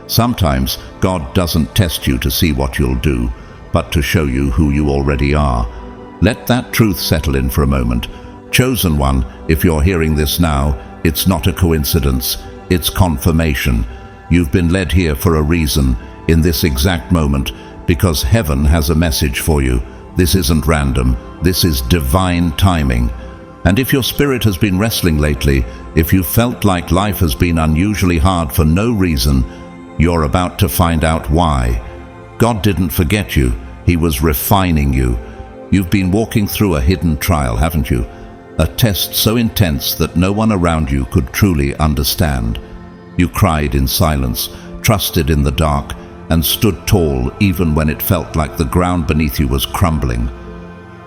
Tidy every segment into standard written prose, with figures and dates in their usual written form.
Sometimes God doesn't test you to see what you'll do, but to show you who you already are. Let that truth settle in for a moment. Chosen one, if you're hearing this now, it's not a coincidence, it's confirmation. You've been led here for a reason, in this exact moment, because heaven has a message for you. This isn't random, this is divine timing. And if your spirit has been wrestling lately, if you felt like life has been unusually hard for no reason, you're about to find out why. God didn't forget you, He was refining you. You've been walking through a hidden trial, haven't you? A test so intense that no one around you could truly understand. You cried in silence, trusted in the dark, and stood tall even when it felt like the ground beneath you was crumbling.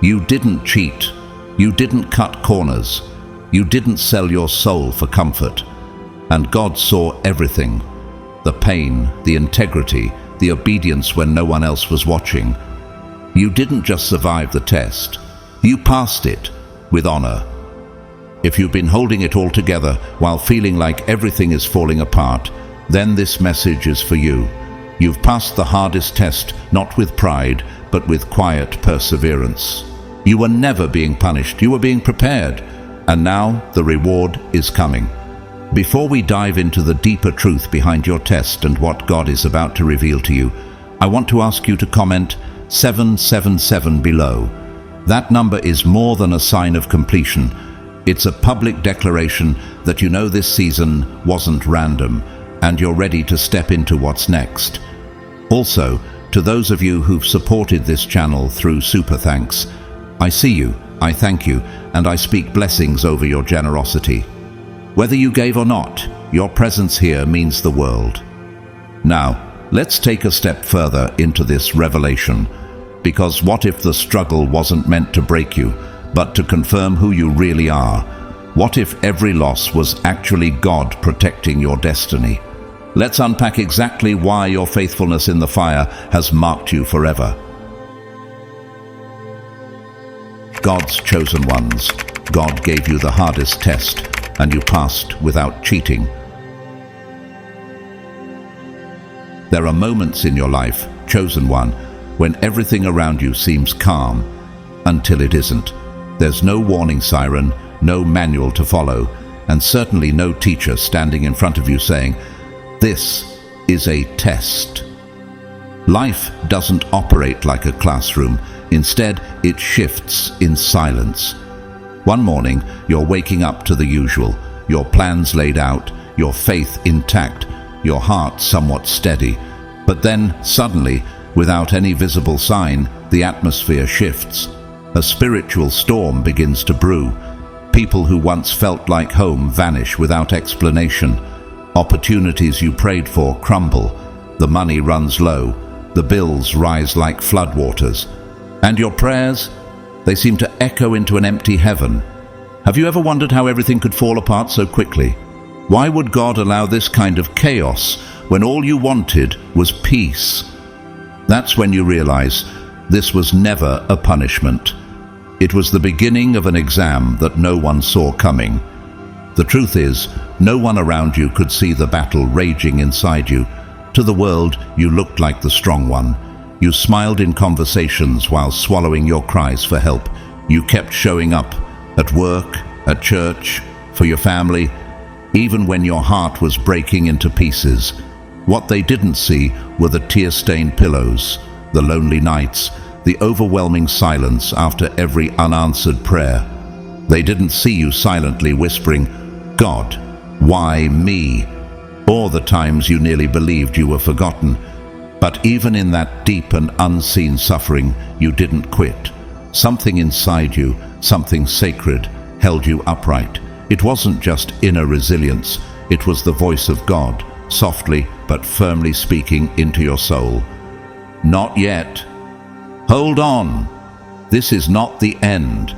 You didn't cheat. You didn't cut corners. You didn't sell your soul for comfort. And God saw everything. The pain, the integrity, the obedience when no one else was watching. You didn't just survive the test. You passed it with honor. If you've been holding it all together while feeling like everything is falling apart, then this message is for you. You've passed the hardest test, not with pride, but with quiet perseverance. You were never being punished, you were being prepared, and now the reward is coming. Before we dive into the deeper truth behind your test and what God is about to reveal to you, I want to ask you to comment 777 below. That number is more than a sign of completion. It's a public declaration that you know this season wasn't random, and you're ready to step into what's next. Also, to those of you who've supported this channel through super thanks, I see you, I thank you, and I speak blessings over your generosity. Whether you gave or not, your presence here means the world. Now, let's take a step further into this revelation, because what if the struggle wasn't meant to break you, but to confirm who you really are? What if every loss was actually God protecting your destiny? Let's unpack exactly why your faithfulness in the fire has marked you forever. God's chosen ones. God gave you the hardest test, and you passed without cheating. There are moments in your life, chosen one, when everything around you seems calm, until it isn't. There's no warning siren, no manual to follow, and certainly no teacher standing in front of you saying, "This is a test." Life doesn't operate like a classroom. Instead, it shifts in silence. One morning, you're waking up to the usual, your plans laid out, your faith intact, your heart somewhat steady. But then, suddenly, without any visible sign, the atmosphere shifts. A spiritual storm begins to brew. People who once felt like home vanish without explanation. Opportunities you prayed for crumble. The money runs low. The bills rise like floodwaters. And your prayers, they seem to echo into an empty heaven. Have you ever wondered how everything could fall apart so quickly? Why would God allow this kind of chaos when all you wanted was peace? That's when you realize this was never a punishment. It was the beginning of an exam that no one saw coming. The truth is, no one around you could see the battle raging inside you. To the world, you looked like the strong one. You smiled in conversations while swallowing your cries for help. You kept showing up, at work, at church, for your family, even when your heart was breaking into pieces. What they didn't see were the tear-stained pillows, the lonely nights, the overwhelming silence after every unanswered prayer. They didn't see you silently whispering, "God, why me?" or the times you nearly believed you were forgotten. But even in that deep and unseen suffering, you didn't quit. Something inside you, something sacred, held you upright. It wasn't just inner resilience, it was the voice of God, softly but firmly speaking into your soul. Not yet. Hold on. This is not the end.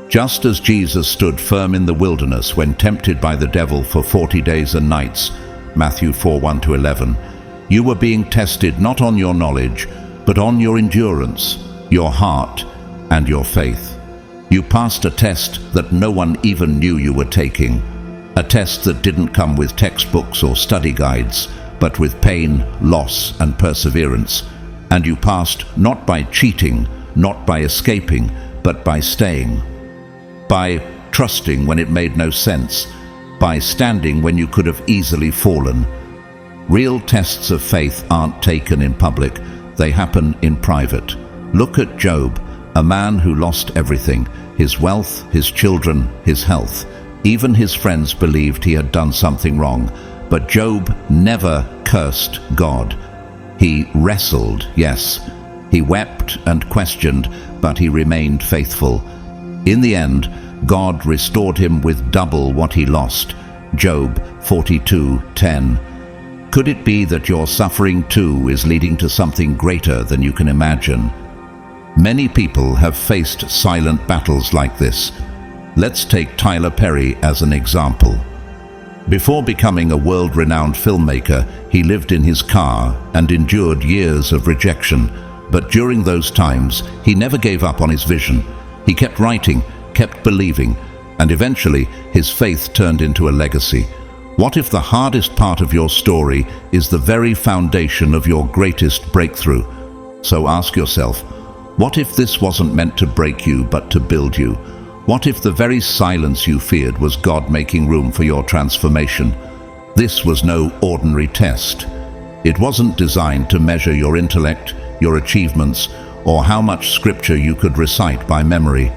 Just as Jesus stood firm in the wilderness when tempted by the devil for 40 days and nights, Matthew 4:1-11, you were being tested not on your knowledge, but on your endurance, your heart, and your faith. You passed a test that no one even knew you were taking. A test that didn't come with textbooks or study guides, but with pain, loss, and perseverance. And you passed not by cheating, not by escaping, but by staying. By trusting when it made no sense, by standing when you could have easily fallen. Real tests of faith aren't taken in public, they happen in private. Look at Job, a man who lost everything, his wealth, his children, his health. Even his friends believed he had done something wrong, but Job never cursed God. He wrestled, yes. He wept and questioned, but he remained faithful. In the end, God restored him with double what he lost. Job 42:10. Could it be that your suffering too is leading to something greater than you can imagine? Many people have faced silent battles like this. Let's take Tyler Perry as an example. Before becoming a world-renowned filmmaker, he lived in his car and endured years of rejection. But during those times, he never gave up on his vision. He kept writing, kept believing, and eventually his faith turned into a legacy. What if the hardest part of your story is the very foundation of your greatest breakthrough? So ask yourself, what if this wasn't meant to break you but to build you? What if the very silence you feared was God making room for your transformation? This was no ordinary test. It wasn't designed to measure your intellect, your achievements, or how much scripture you could recite by memory.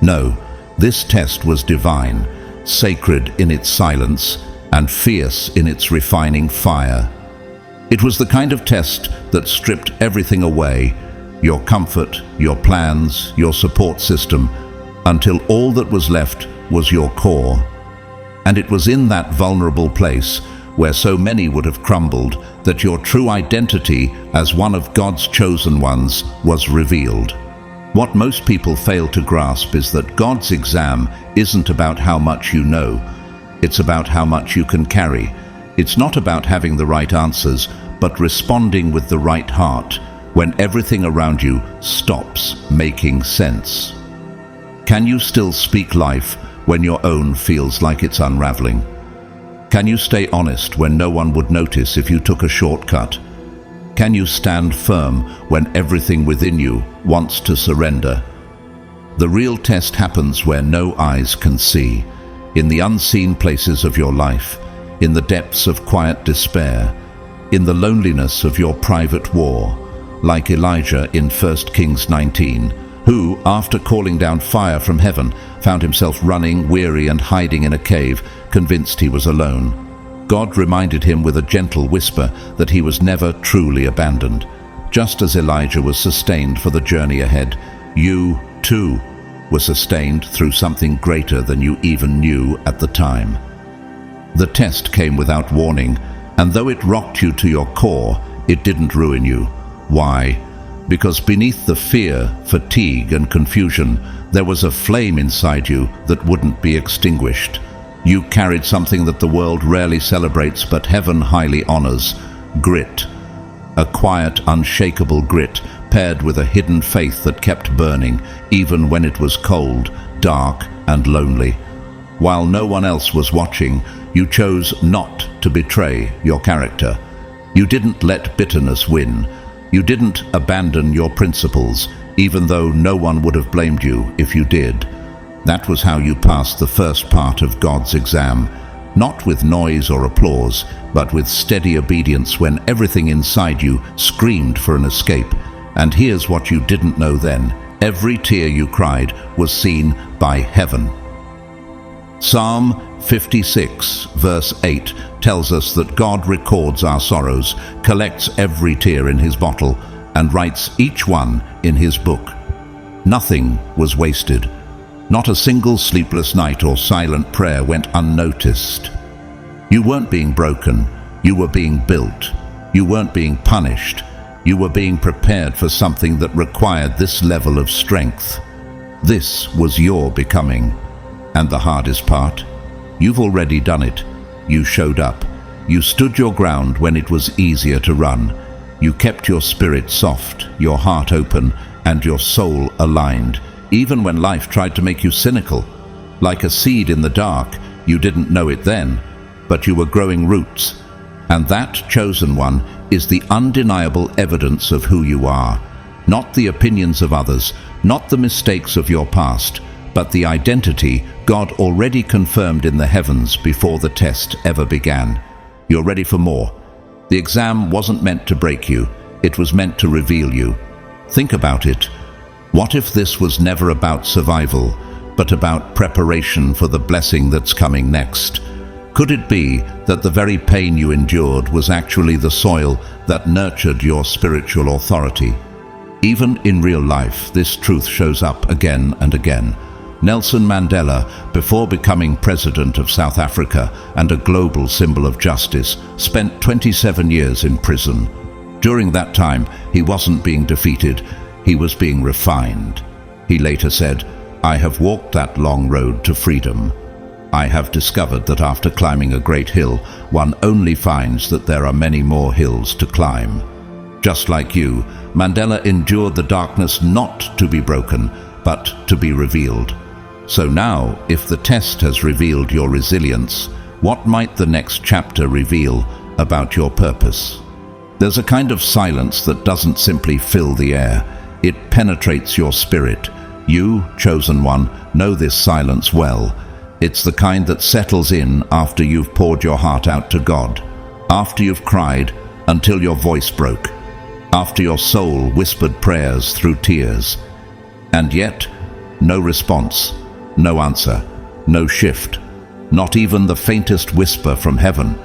No, this test was divine, sacred in its silence, and fierce in its refining fire. It was the kind of test that stripped everything away, your comfort, your plans, your support system, until all that was left was your core. And it was in that vulnerable place, where so many would have crumbled, that your true identity as one of God's chosen ones was revealed. What most people fail to grasp is that God's exam isn't about how much you know, it's about how much you can carry. It's not about having the right answers, but responding with the right heart when everything around you stops making sense. Can you still speak life when your own feels like it's unraveling? Can you stay honest when no one would notice if you took a shortcut? Can you stand firm when everything within you wants to surrender? The real test happens where no eyes can see, in the unseen places of your life, in the depths of quiet despair, in the loneliness of your private war, like Elijah in 1 Kings 19, who, after calling down fire from heaven, found himself running, weary, and hiding in a cave, convinced he was alone. God reminded him with a gentle whisper that he was never truly abandoned. Just as Elijah was sustained for the journey ahead, you, too, were sustained through something greater than you even knew at the time. The test came without warning, and though it rocked you to your core, it didn't ruin you. Why? Because beneath the fear, fatigue, and confusion, there was a flame inside you that wouldn't be extinguished. You carried something that the world rarely celebrates but heaven highly honors: grit. A quiet, unshakable grit paired with a hidden faith that kept burning, even when it was cold, dark, and lonely. While no one else was watching, you chose not to betray your character. You didn't let bitterness win. You didn't abandon your principles, even though no one would have blamed you if you did. That was how you passed the first part of God's exam, not with noise or applause, but with steady obedience when everything inside you screamed for an escape. And here's what you didn't know then: every tear you cried was seen by heaven. Psalm 56, verse 8, tells us that God records our sorrows, collects every tear in his bottle, and writes each one in his book. Nothing was wasted. Not a single sleepless night or silent prayer went unnoticed. You weren't being broken, you were being built. You weren't being punished, you were being prepared for something that required this level of strength. This was your becoming. And the hardest part? You've already done it. You showed up. You stood your ground when it was easier to run. You kept your spirit soft, your heart open, and your soul aligned, even when life tried to make you cynical. Like a seed in the dark, you didn't know it then, but you were growing roots. And that chosen one is the undeniable evidence of who you are, not the opinions of others, not the mistakes of your past, but the identity God already confirmed in the heavens before the test ever began. You're ready for more. The exam wasn't meant to break you, it was meant to reveal you. Think about it. What if this was never about survival, but about preparation for the blessing that's coming next? Could it be that the very pain you endured was actually the soil that nurtured your spiritual authority? Even in real life, this truth shows up again and again. Nelson Mandela, before becoming president of South Africa and a global symbol of justice, spent 27 years in prison. During that time, he wasn't being defeated, he was being refined. He later said, "I have walked that long road to freedom. I have discovered that after climbing a great hill, one only finds that there are many more hills to climb." Just like you, Mandela endured the darkness not to be broken, but to be revealed. So now, if the test has revealed your resilience, what might the next chapter reveal about your purpose? There's a kind of silence that doesn't simply fill the air. It penetrates your spirit. You, chosen one, know this silence well. It's the kind that settles in after you've poured your heart out to God, after you've cried until your voice broke, after your soul whispered prayers through tears. And yet, no response, no answer, no shift, not even the faintest whisper from heaven.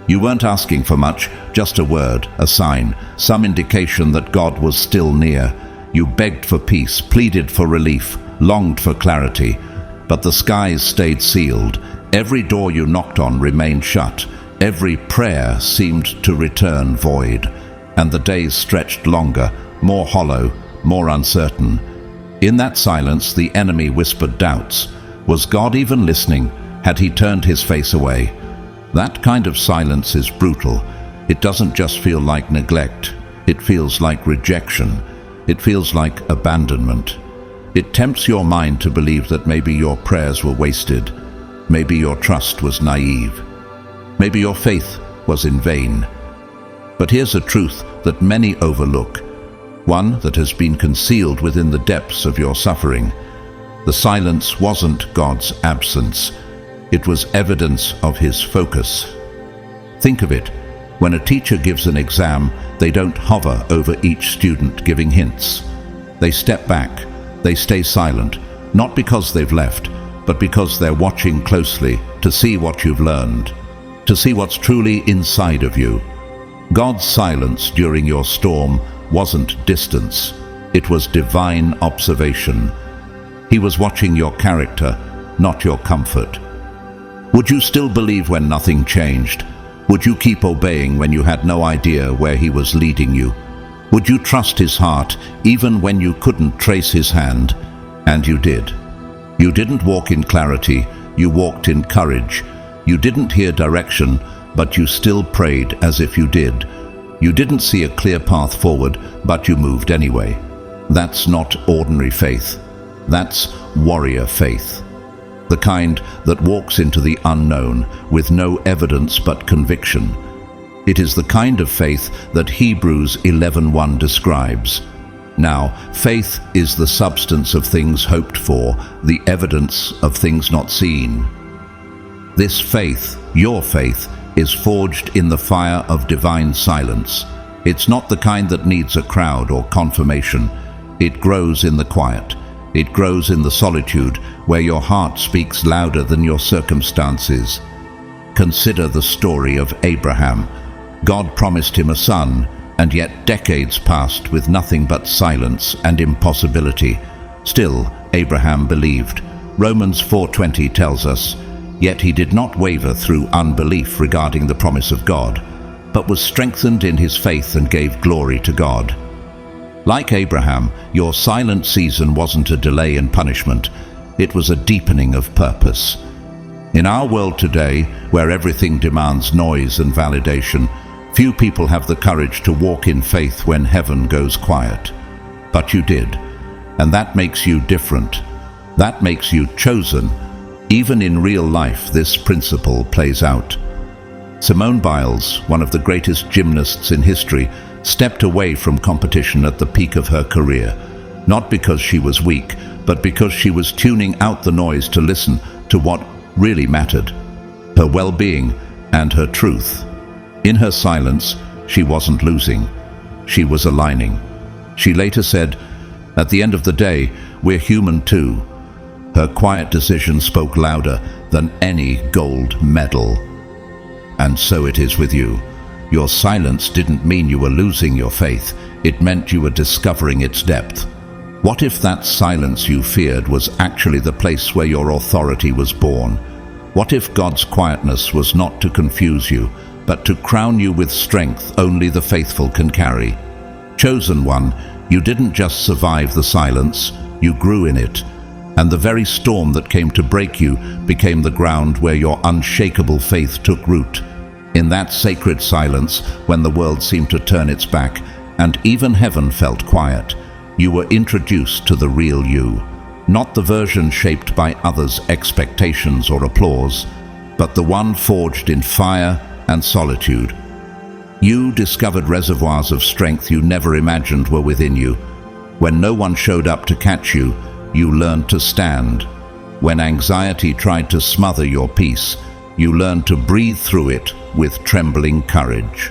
You weren't asking for much, just a word, a sign, some indication that God was still near. You begged for peace, pleaded for relief, longed for clarity, but the skies stayed sealed. Every door you knocked on remained shut. Every prayer seemed to return void. And the days stretched longer, more hollow, more uncertain. In that silence, the enemy whispered doubts. Was God even listening? Had he turned his face away? That kind of silence is brutal. It doesn't just feel like neglect. It feels like rejection. It feels like abandonment. It tempts your mind to believe that maybe your prayers were wasted. Maybe your trust was naive. Maybe your faith was in vain. But here's a truth that many overlook, one that has been concealed within the depths of your suffering. The silence wasn't God's absence. It was evidence of his focus. Think of it. When a teacher gives an exam, they don't hover over each student giving hints. They step back. They stay silent, not because they've left, but because they're watching closely to see what you've learned, to see what's truly inside of you. God's silence during your storm wasn't distance. It was divine observation. He was watching your character, not your comfort. Would you still believe when nothing changed? Would you keep obeying when you had no idea where he was leading you? Would you trust his heart even when you couldn't trace his hand? And you did. You didn't walk in clarity, you walked in courage. You didn't hear direction, but you still prayed as if you did. You didn't see a clear path forward, but you moved anyway. That's not ordinary faith. That's warrior faith. The kind that walks into the unknown with no evidence but conviction. It is the kind of faith that Hebrews 11:1 describes. Now, faith is the substance of things hoped for, the evidence of things not seen. This faith, your faith, is forged in the fire of divine silence. It's not the kind that needs a crowd or confirmation. It grows in the quiet. It grows in the solitude where your heart speaks louder than your circumstances. Consider the story of Abraham. God promised him a son, and yet decades passed with nothing but silence and impossibility. Still, Abraham believed. Romans 4:20 tells us, "Yet he did not waver through unbelief regarding the promise of God, but was strengthened in his faith and gave glory to God." Like Abraham, your silent season wasn't a delay in punishment. It was a deepening of purpose. In our world today, where everything demands noise and validation, few people have the courage to walk in faith when heaven goes quiet. But you did, and that makes you different. That makes you chosen. Even in real life, this principle plays out. Simone Biles, one of the greatest gymnasts in history, stepped away from competition at the peak of her career, not because she was weak, but because she was tuning out the noise to listen to what really mattered, her well-being and her truth. In her silence, she wasn't losing, she was aligning. She later said, "At the end of the day, we're human too." Her quiet decision spoke louder than any gold medal. And so it is with you. Your silence didn't mean you were losing your faith, it meant you were discovering its depth. What if that silence you feared was actually the place where your authority was born? What if God's quietness was not to confuse you, but to crown you with strength only the faithful can carry? Chosen one, you didn't just survive the silence, you grew in it. And the very storm that came to break you became the ground where your unshakable faith took root. In that sacred silence, when the world seemed to turn its back, and even heaven felt quiet, you were introduced to the real you. Not the version shaped by others' expectations or applause, but the one forged in fire and solitude. You discovered reservoirs of strength you never imagined were within you. When no one showed up to catch you, you learned to stand. When anxiety tried to smother your peace, you learned to breathe through it with trembling courage.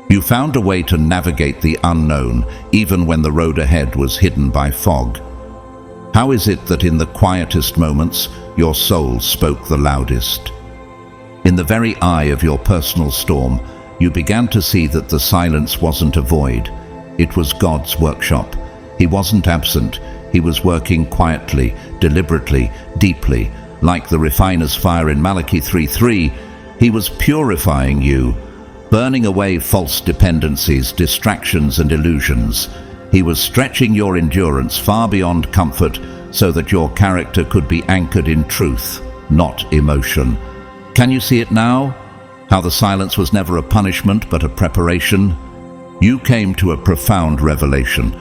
You found a way to navigate the unknown, even when the road ahead was hidden by fog. How is it that in the quietest moments, your soul spoke the loudest? In the very eye of your personal storm, you began to see that the silence wasn't a void. It was God's workshop. He wasn't absent. He was working quietly, deliberately, deeply. Like the refiner's fire in Malachi 3:3, He was purifying you, burning away false dependencies, distractions and illusions. He was stretching your endurance far beyond comfort so that your character could be anchored in truth, not emotion. Can you see it now? How the silence was never a punishment but a preparation? You came to a profound revelation.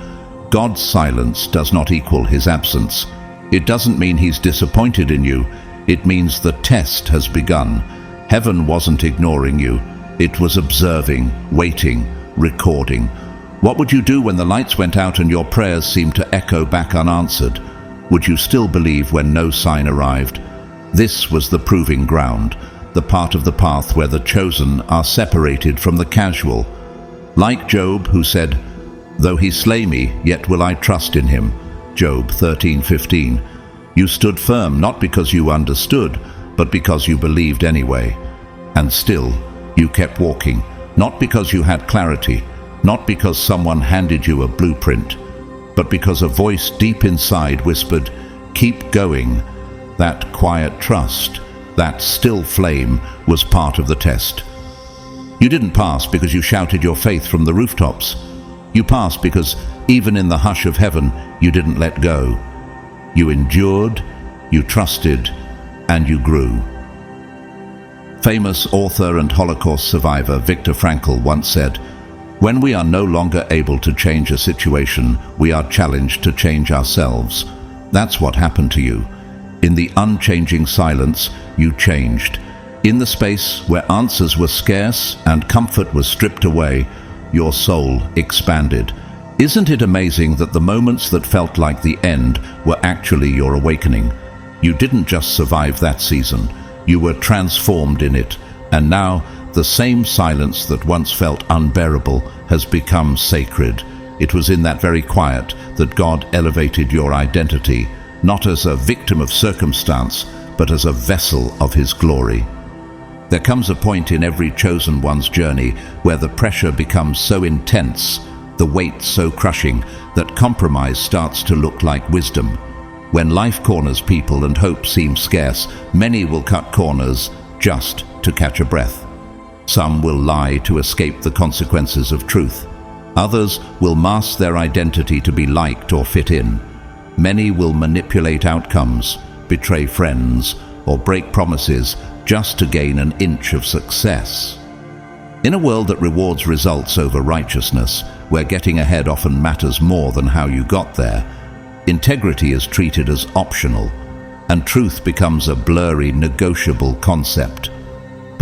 God's silence does not equal His absence. It doesn't mean He's disappointed in you. It means the test has begun. Heaven wasn't ignoring you. It was observing, waiting, recording. What would you do when the lights went out and your prayers seemed to echo back unanswered? Would you still believe when no sign arrived? This was the proving ground, the part of the path where the chosen are separated from the casual. Like Job, who said, "Though he slay me, yet will I trust in him." Job 13:15. You stood firm not because you understood, but because you believed anyway. And still, you kept walking, not because you had clarity, not because someone handed you a blueprint, but because a voice deep inside whispered, "Keep going." That quiet trust, that still flame, was part of the test. You didn't pass because you shouted your faith from the rooftops. You passed because, even in the hush of heaven, you didn't let go. You endured, you trusted, and you grew. Famous author and Holocaust survivor Viktor Frankl once said, "When we are no longer able to change a situation, we are challenged to change ourselves." That's what happened to you. In the unchanging silence, you changed. In the space where answers were scarce and comfort was stripped away, your soul expanded. Isn't it amazing that the moments that felt like the end were actually your awakening? You didn't just survive that season, you were transformed in it, and now the same silence that once felt unbearable has become sacred. It was in that very quiet that God elevated your identity, not as a victim of circumstance, but as a vessel of His glory. There comes a point in every chosen one's journey where the pressure becomes so intense, the weight so crushing, that compromise starts to look like wisdom. When life corners people and hope seems scarce, many will cut corners just to catch a breath. Some will lie to escape the consequences of truth. Others will mask their identity to be liked or fit in. Many will manipulate outcomes, betray friends, or break promises just to gain an inch of success. In a world that rewards results over righteousness, where getting ahead often matters more than how you got there, integrity is treated as optional, and truth becomes a blurry, negotiable concept.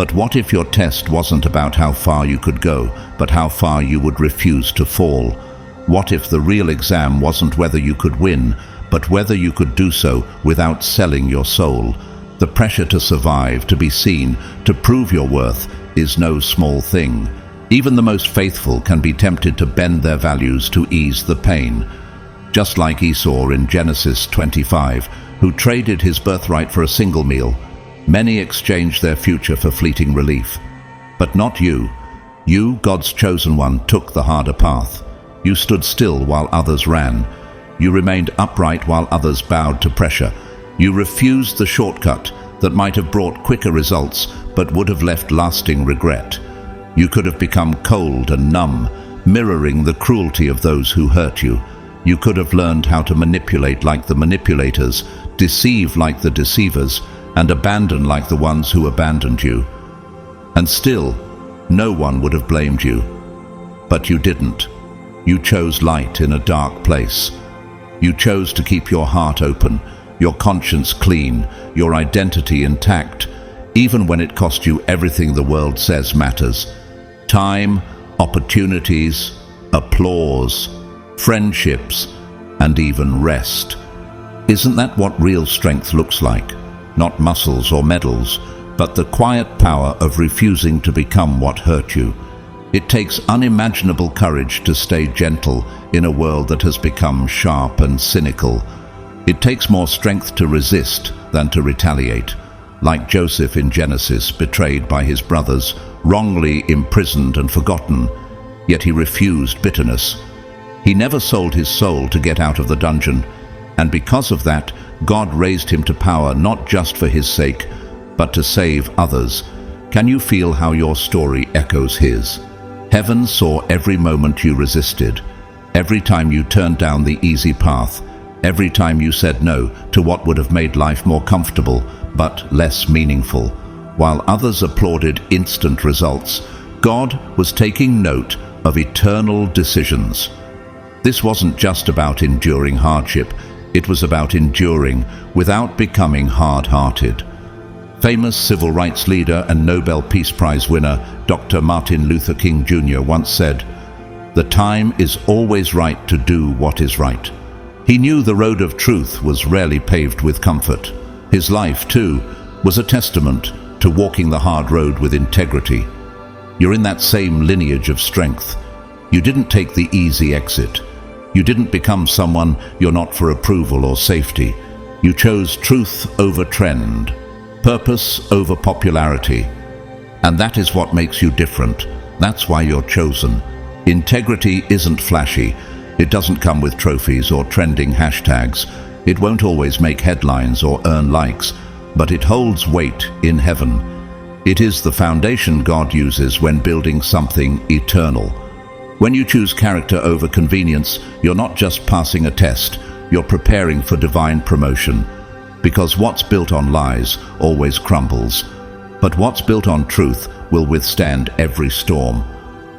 But what if your test wasn't about how far you could go, but how far you would refuse to fall? What if the real exam wasn't whether you could win, but whether you could do so without selling your soul? The pressure to survive, to be seen, to prove your worth is no small thing. Even the most faithful can be tempted to bend their values to ease the pain. Just like Esau in Genesis 25, who traded his birthright for a single meal. Many exchanged their future for fleeting relief. But not you. You, God's chosen one, took the harder path. You stood still while others ran. You remained upright while others bowed to pressure. You refused the shortcut that might have brought quicker results but would have left lasting regret. You could have become cold and numb, mirroring the cruelty of those who hurt you. You could have learned how to manipulate like the manipulators, deceive like the deceivers, and abandon like the ones who abandoned you. And still, no one would have blamed you. But you didn't. You chose light in a dark place. You chose to keep your heart open, your conscience clean, your identity intact, even when it cost you everything the world says matters. Time, opportunities, applause, friendships, and even rest. Isn't that what real strength looks like? Not muscles or medals, but the quiet power of refusing to become what hurt you. It takes unimaginable courage to stay gentle in a world that has become sharp and cynical. It takes more strength to resist than to retaliate. Like Joseph in Genesis, betrayed by his brothers, wrongly imprisoned and forgotten, yet he refused bitterness. He never sold his soul to get out of the dungeon, and because of that, God raised him to power not just for his sake, but to save others. Can you feel how your story echoes his? Heaven saw every moment you resisted, every time you turned down the easy path, every time you said no to what would have made life more comfortable but less meaningful. While others applauded instant results, God was taking note of eternal decisions. This wasn't just about enduring hardship, it was about enduring without becoming hard-hearted. Famous civil rights leader and Nobel Peace Prize winner Dr. Martin Luther King Jr. once said, "The time is always right to do what is right." He knew the road of truth was rarely paved with comfort. His life, too, was a testament to walking the hard road with integrity. You're in that same lineage of strength. You didn't take the easy exit. You didn't become someone you're not for approval or safety. You chose truth over trend, purpose over popularity. And that is what makes you different. That's why you're chosen. Integrity isn't flashy. It doesn't come with trophies or trending hashtags. It won't always make headlines or earn likes, but it holds weight in heaven. It is the foundation God uses when building something eternal. When you choose character over convenience, you're not just passing a test, you're preparing for divine promotion. Because what's built on lies always crumbles, but what's built on truth will withstand every storm.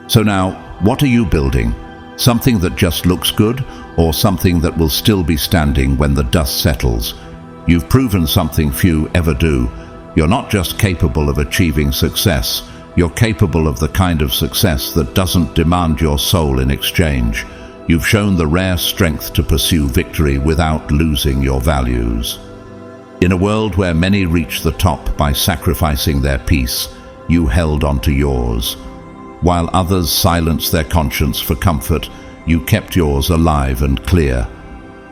So now, what are you building? Something that just looks good, or something that will still be standing when the dust settles? You've proven something few ever do. You're not just capable of achieving success, you're capable of the kind of success that doesn't demand your soul in exchange. You've shown the rare strength to pursue victory without losing your values. In a world where many reach the top by sacrificing their peace, you held onto yours. While others silenced their conscience for comfort, you kept yours alive and clear.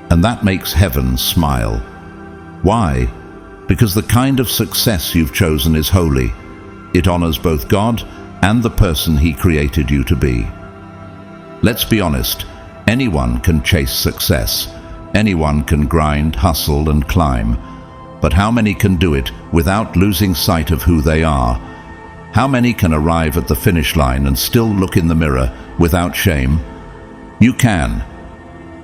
And that makes heaven smile. Why? Because the kind of success you've chosen is holy. It honors both God and the person He created you to be. Let's be honest, anyone can chase success. Anyone can grind, hustle, and climb. But how many can do it without losing sight of who they are? How many can arrive at the finish line and still look in the mirror without shame? You can.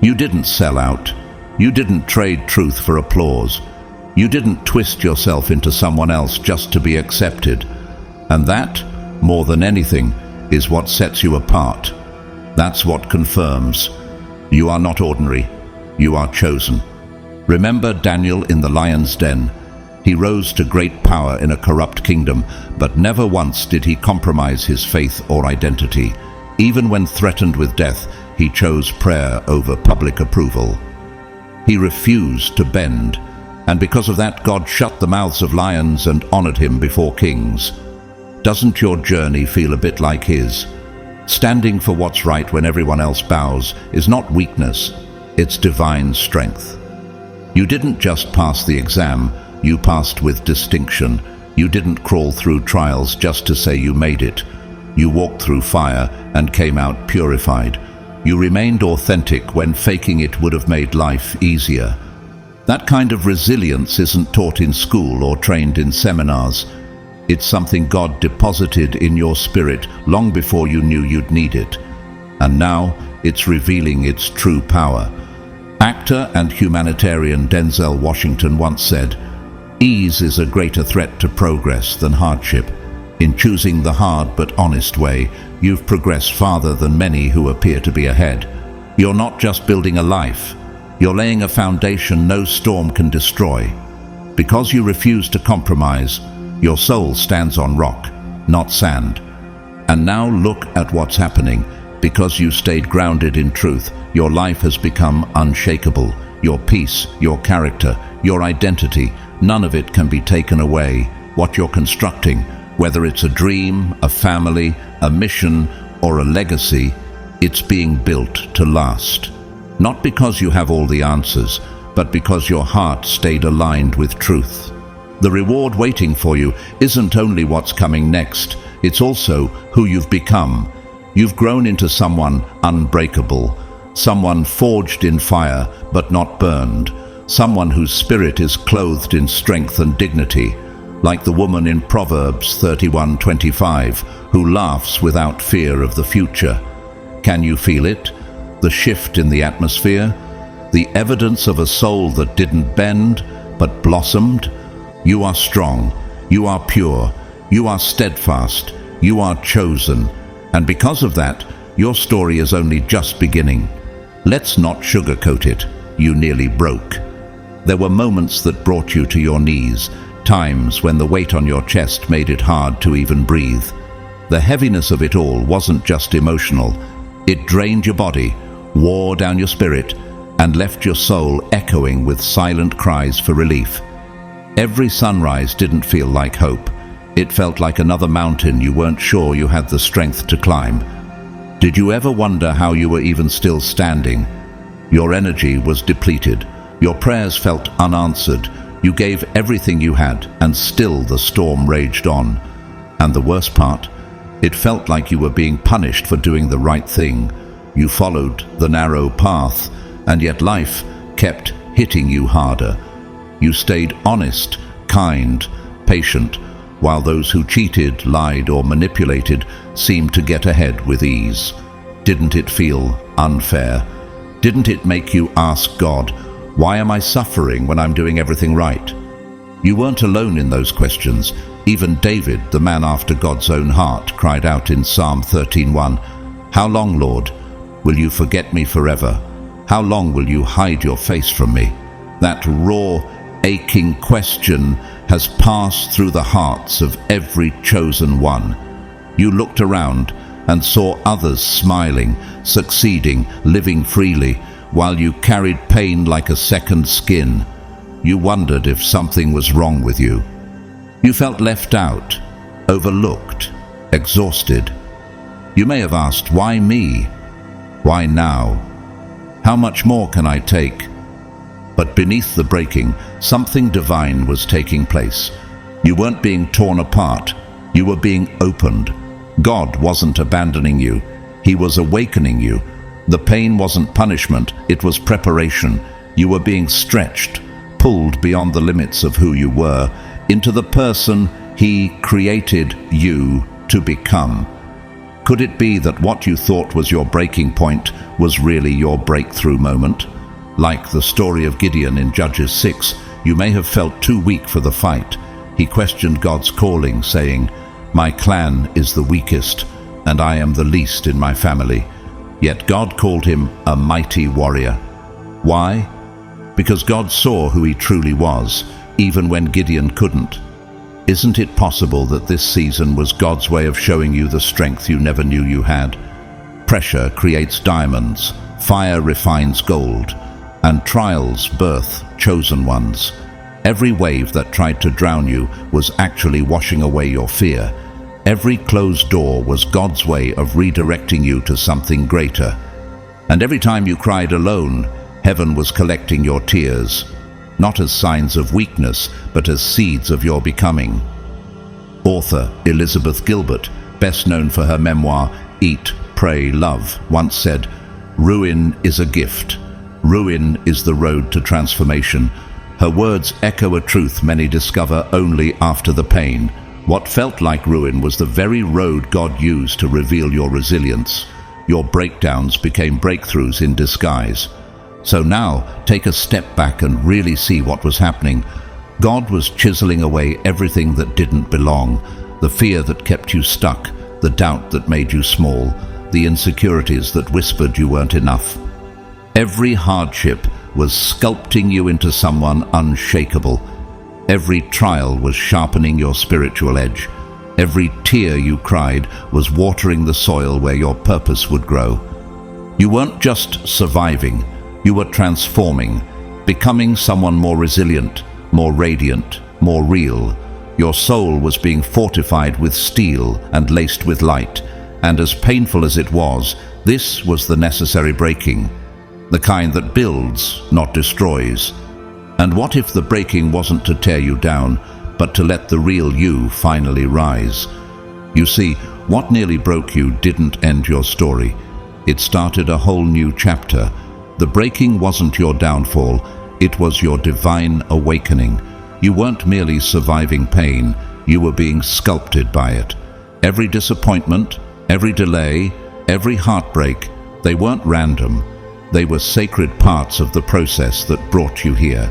You didn't sell out. You didn't trade truth for applause. You didn't twist yourself into someone else just to be accepted. And that, more than anything, is what sets you apart. That's what confirms. You are not ordinary. You are chosen. Remember Daniel in the lion's den? He rose to great power in a corrupt kingdom, but never once did he compromise his faith or identity. Even when threatened with death, he chose prayer over public approval. He refused to bend, and because of that, God shut the mouths of lions and honored him before kings. Doesn't your journey feel a bit like his? Standing for what's right when everyone else bows is not weakness, it's divine strength. You didn't just pass the exam, you passed with distinction. You didn't crawl through trials just to say you made it. You walked through fire and came out purified. You remained authentic when faking it would have made life easier. That kind of resilience isn't taught in school or trained in seminars. It's something God deposited in your spirit long before you knew you'd need it. And now it's revealing its true power. Actor and humanitarian Denzel Washington once said, "Ease is a greater threat to progress than hardship. In choosing the hard but honest way, you've progressed farther than many who appear to be ahead. You're not just building a life, you're laying a foundation no storm can destroy. Because you refuse to compromise, your soul stands on rock, not sand. And now look at what's happening. Because you stayed grounded in truth, your life has become unshakable. Your peace, your character, your identity, none of it can be taken away. What you're constructing, whether it's a dream, a family, a mission, or a legacy, it's being built to last. Not because you have all the answers, but because your heart stayed aligned with truth. The reward waiting for you isn't only what's coming next, it's also who you've become. You've grown into someone unbreakable, someone forged in fire but not burned, someone whose spirit is clothed in strength and dignity, like the woman in Proverbs 31:25, who laughs without fear of the future. Can you feel it? The shift in the atmosphere? The evidence of a soul that didn't bend but blossomed? You are strong, you are pure, you are steadfast, you are chosen, and because of that, your story is only just beginning. Let's not sugarcoat it. You nearly broke. There were moments that brought you to your knees, times when the weight on your chest made it hard to even breathe. The heaviness of it all wasn't just emotional. It drained your body, wore down your spirit, and left your soul echoing with silent cries for relief. Every sunrise didn't feel like hope. It felt like another mountain you weren't sure you had the strength to climb. Did you ever wonder how you were even still standing? Your energy was depleted. Your prayers felt unanswered. You gave everything you had, and still the storm raged on. And the worst part, it felt like you were being punished for doing the right thing. You followed the narrow path, and yet life kept hitting you harder. You stayed honest, kind, patient, while those who cheated, lied, or manipulated seemed to get ahead with ease. Didn't it feel unfair? Didn't it make you ask God, why am I suffering when I'm doing everything right? You weren't alone in those questions. Even David, the man after God's own heart, cried out in Psalm 13:1, "How long, Lord, will you forget me forever? How long will you hide your face from me?" That raw, aching question has passed through the hearts of every chosen one. You looked around and saw others smiling, succeeding, living freely, while you carried pain like a second skin. You wondered if something was wrong with you. You felt left out, overlooked, exhausted. You may have asked, why me? Why now? How much more can I take? But beneath the breaking, something divine was taking place. You weren't being torn apart, you were being opened. God wasn't abandoning you, He was awakening you. The pain wasn't punishment, it was preparation. You were being stretched, pulled beyond the limits of who you were, into the person He created you to become. Could it be that what you thought was your breaking point was really your breakthrough moment? Like the story of Gideon in Judges 6, you may have felt too weak for the fight. He questioned God's calling, saying, "My clan is the weakest, and I am the least in my family." Yet God called him a mighty warrior. Why? Because God saw who he truly was. even when Gideon couldn't. Isn't it possible that this season was God's way of showing you the strength you never knew you had? Pressure creates diamonds, fire refines gold, and trials birth chosen ones. Every wave that tried to drown you was actually washing away your fear. Every closed door was God's way of redirecting you to something greater. And every time you cried alone, heaven was collecting your tears, not as signs of weakness, but as seeds of your becoming. Author Elizabeth Gilbert, best known for her memoir, Eat, Pray, Love, once said, "Ruin is a gift. Ruin is the road to transformation." Her words echo a truth many discover only after the pain. What felt like ruin was the very road God used to reveal your resilience. Your breakdowns became breakthroughs in disguise. So now, take a step back and really see what was happening. God was chiseling away everything that didn't belong, the fear that kept you stuck, the doubt that made you small, the insecurities that whispered you weren't enough. Every hardship was sculpting you into someone unshakable. Every trial was sharpening your spiritual edge. Every tear you cried was watering the soil where your purpose would grow. You weren't just surviving, you were transforming, becoming someone more resilient, more radiant, more real. Your soul was being fortified with steel and laced with light, and as painful as it was, this was the necessary breaking, the kind that builds, not destroys. And what if the breaking wasn't to tear you down, but to let the real you finally rise? You see, what nearly broke you didn't end your story. It started a whole new chapter. The breaking wasn't your downfall, it was your divine awakening. You weren't merely surviving pain, you were being sculpted by it. Every disappointment, every delay, every heartbreak, they weren't random. They were sacred parts of the process that brought you here.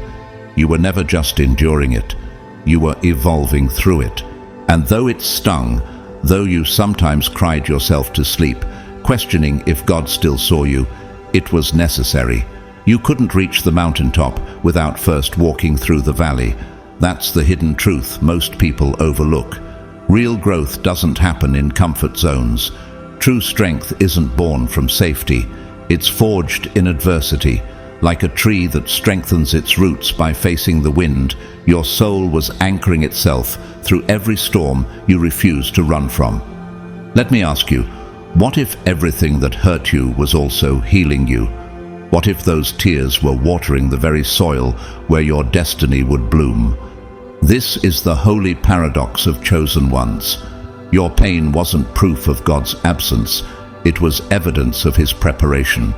You were never just enduring it, you were evolving through it. And though it stung, though you sometimes cried yourself to sleep, questioning if God still saw you, it was necessary. You couldn't reach the mountaintop without first walking through the valley. That's the hidden truth most people overlook. Real growth doesn't happen in comfort zones. True strength isn't born from safety. It's forged in adversity. Like a tree that strengthens its roots by facing the wind, your soul was anchoring itself through every storm you refused to run from. Let me ask you, what if everything that hurt you was also healing you? What if those tears were watering the very soil where your destiny would bloom? This is the holy paradox of chosen ones. Your pain wasn't proof of God's absence, it was evidence of his preparation.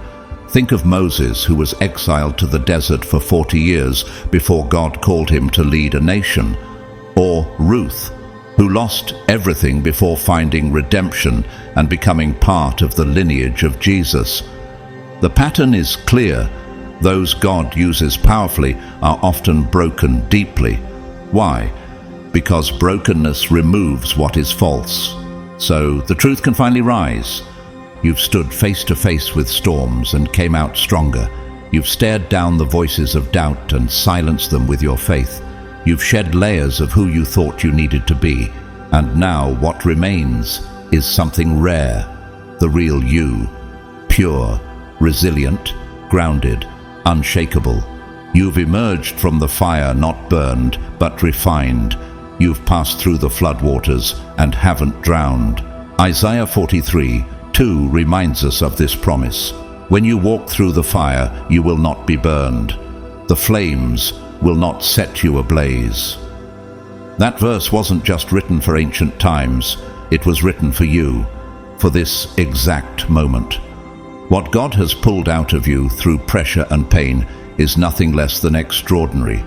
Think of Moses, who was exiled to the desert for 40 years before God called him to lead a nation. Or Ruth, who lost everything before finding redemption and becoming part of the lineage of Jesus. The pattern is clear. Those God uses powerfully are often broken deeply. Why? Because brokenness removes what is false. So the truth can finally rise. You've stood face to face with storms and came out stronger. You've stared down the voices of doubt and silenced them with your faith. You've shed layers of who you thought you needed to be. And now what remains is something rare, the real you. Pure, resilient, grounded, unshakable. You've emerged from the fire not burned, but refined. You've passed through the floodwaters and haven't drowned. Isaiah 43:2 reminds us of this promise. When you walk through the fire, you will not be burned. The flames will not set you ablaze. That verse wasn't just written for ancient times, it was written for you, for this exact moment. What God has pulled out of you through pressure and pain is nothing less than extraordinary.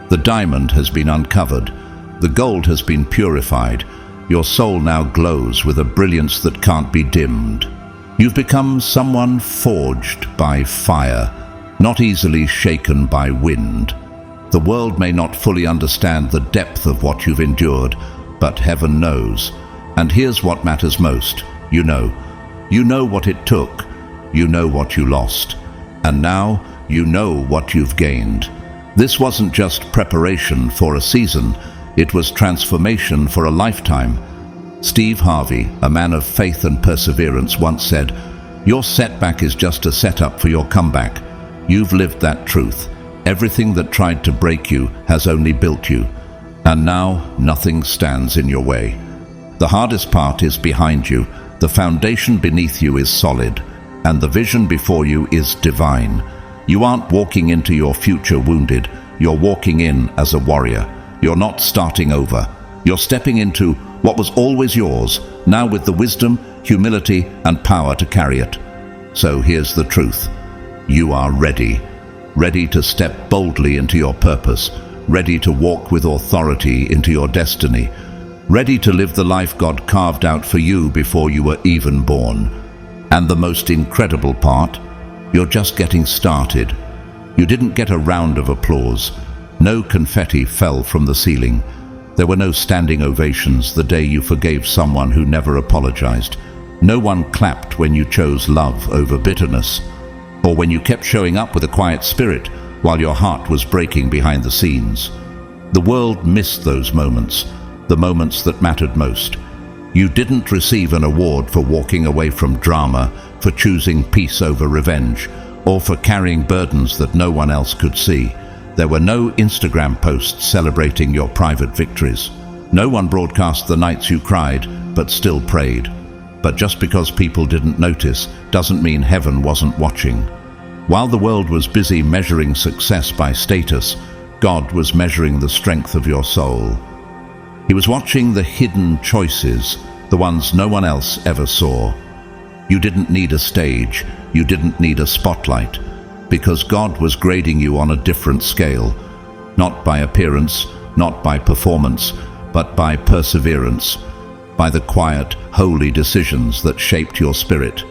The diamond has been uncovered, the gold has been purified, your soul now glows with a brilliance that can't be dimmed. You've become someone forged by fire, not easily shaken by wind. The world may not fully understand the depth of what you've endured, but heaven knows. And here's what matters most. You know what it took. You know what you lost. And now you know what you've gained. This wasn't just preparation for a season, it was transformation for a lifetime. Steve Harvey, a man of faith and perseverance, once said, "Your setback is just a setup for your comeback." You've lived that truth. Everything that tried to break you has only built you. And now, nothing stands in your way. The hardest part is behind you. The foundation beneath you is solid, and the vision before you is divine. You aren't walking into your future wounded. You're walking in as a warrior. You're not starting over. You're stepping into what was always yours, now with the wisdom, humility, and power to carry it. So here's the truth. You are ready. Ready to step boldly into your purpose. Ready to walk with authority into your destiny. Ready to live the life God carved out for you before you were even born. And the most incredible part, you're just getting started. You didn't get a round of applause. No confetti fell from the ceiling. There were no standing ovations the day you forgave someone who never apologized. No one clapped when you chose love over bitterness, or when you kept showing up with a quiet spirit while your heart was breaking behind the scenes. The world missed those moments, the moments that mattered most. You didn't receive an award for walking away from drama, for choosing peace over revenge, or for carrying burdens that no one else could see. There were no Instagram posts celebrating your private victories. No one broadcast the nights you cried, but still prayed. But just because people didn't notice doesn't mean heaven wasn't watching. While the world was busy measuring success by status, God was measuring the strength of your soul. He was watching the hidden choices, the ones no one else ever saw. You didn't need a stage, you didn't need a spotlight, because God was grading you on a different scale, not by appearance, not by performance, but by perseverance, by the quiet, holy decisions that shaped your spirit.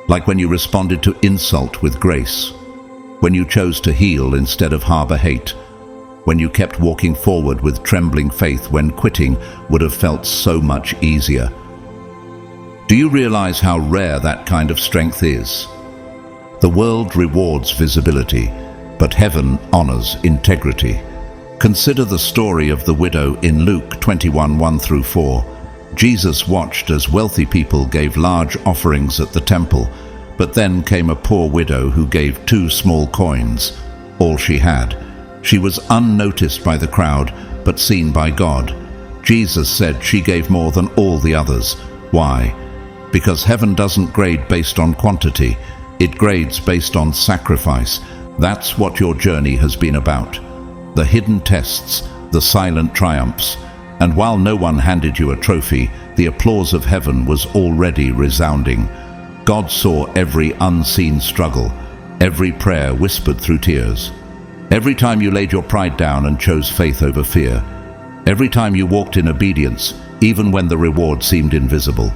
Like when you responded to insult with grace, when you chose to heal instead of harbor hate, when you kept walking forward with trembling faith when quitting would have felt so much easier. Do you realize how rare that kind of strength is? The world rewards visibility, but heaven honors integrity. Consider the story of the widow in Luke 21:1-4. Jesus watched as wealthy people gave large offerings at the temple, but then came a poor widow who gave 2 small coins, all she had. She was unnoticed by the crowd, but seen by God. Jesus said she gave more than all the others. Why? Because heaven doesn't grade based on quantity. It grades based on sacrifice. That's what your journey has been about. The hidden tests, the silent triumphs. And while no one handed you a trophy, the applause of heaven was already resounding. God saw every unseen struggle, every prayer whispered through tears. Every time you laid your pride down and chose faith over fear. Every time you walked in obedience, even when the reward seemed invisible.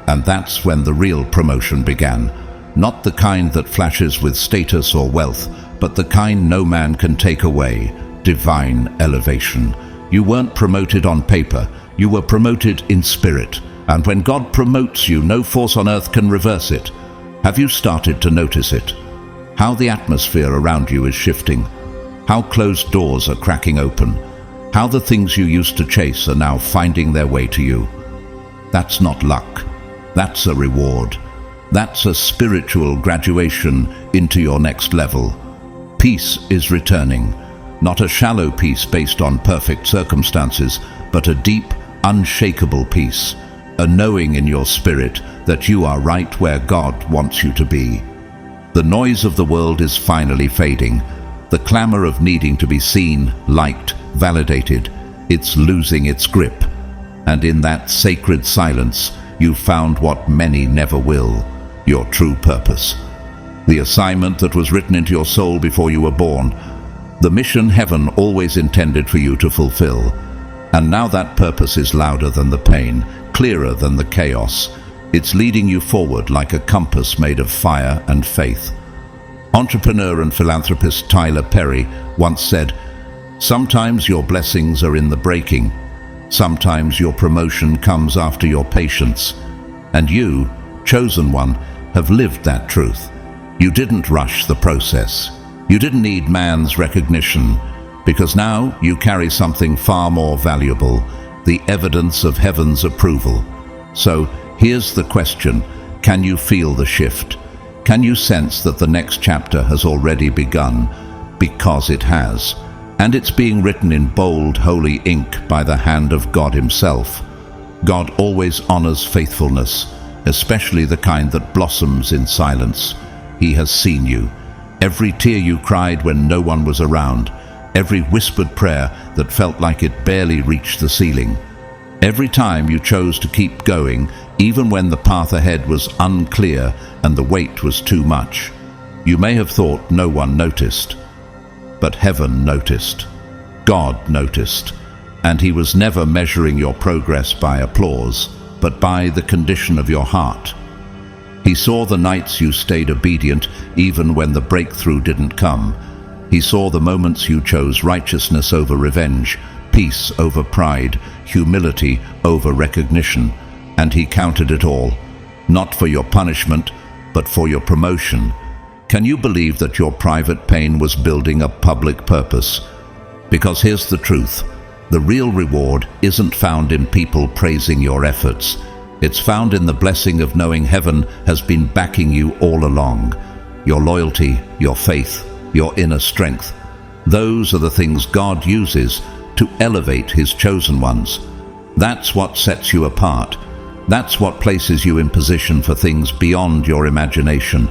And that's when the real promotion began. Not the kind that flashes with status or wealth, but the kind no man can take away. Divine elevation. You weren't promoted on paper, you were promoted in spirit. And when God promotes you, no force on earth can reverse it. Have you started to notice it? How the atmosphere around you is shifting. How closed doors are cracking open. How the things you used to chase are now finding their way to you. That's not luck. That's a reward. That's a spiritual graduation into your next level. Peace is returning. Not a shallow peace based on perfect circumstances, but a deep, unshakable peace. A knowing in your spirit that you are right where God wants you to be. The noise of the world is finally fading. The clamor of needing to be seen, liked, validated, it's losing its grip. And in that sacred silence, you found what many never will, your true purpose. The assignment that was written into your soul before you were born. The mission heaven always intended for you to fulfill. And now that purpose is louder than the pain, clearer than the chaos. It's leading you forward like a compass made of fire and faith. Entrepreneur and philanthropist Tyler Perry once said, "Sometimes your blessings are in the breaking. Sometimes your promotion comes after your patience." And you, chosen one, have lived that truth. You didn't rush the process. You didn't need man's recognition, because now you carry something far more valuable, the evidence of heaven's approval. So here's the question: can you feel the shift? Can you sense that the next chapter has already begun? Because it has. And it's being written in bold, holy ink by the hand of God himself. God always honors faithfulness, especially the kind that blossoms in silence. He has seen you. Every tear you cried when no one was around. Every whispered prayer that felt like it barely reached the ceiling. Every time you chose to keep going, even when the path ahead was unclear and the weight was too much. You may have thought no one noticed. But heaven noticed. God noticed. And he was never measuring your progress by applause, but by the condition of your heart. He saw the nights you stayed obedient, even when the breakthrough didn't come. He saw the moments you chose righteousness over revenge, peace over pride, humility over recognition. And he counted it all, not for your punishment, but for your promotion. Can you believe that your private pain was building a public purpose? Because here's the truth: the real reward isn't found in people praising your efforts. It's found in the blessing of knowing heaven has been backing you all along. Your loyalty, your faith, your inner strength. Those are the things God uses to elevate his chosen ones. That's what sets you apart. That's what places you in position for things beyond your imagination.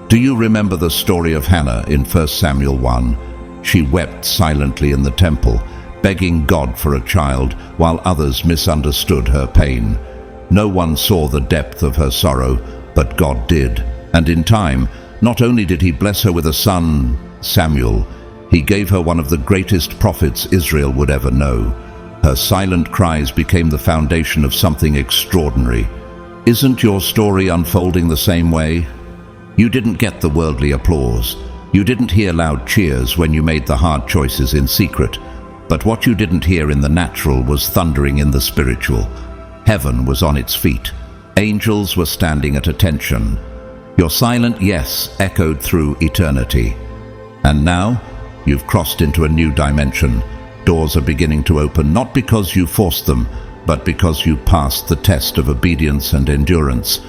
Do you remember the story of Hannah in 1 Samuel 1? She wept silently in the temple, begging God for a child, while others misunderstood her pain. No one saw the depth of her sorrow, but God did. And in time, not only did he bless her with a son, Samuel, he gave her one of the greatest prophets Israel would ever know. Her silent cries became the foundation of something extraordinary. Isn't your story unfolding the same way? You didn't get the worldly applause. You didn't hear loud cheers when you made the hard choices in secret. But what you didn't hear in the natural was thundering in the spiritual. Heaven was on its feet. Angels were standing at attention. Your silent yes echoed through eternity. And now, you've crossed into a new dimension. Doors are beginning to open, not because you forced them, but because you passed the test of obedience and endurance.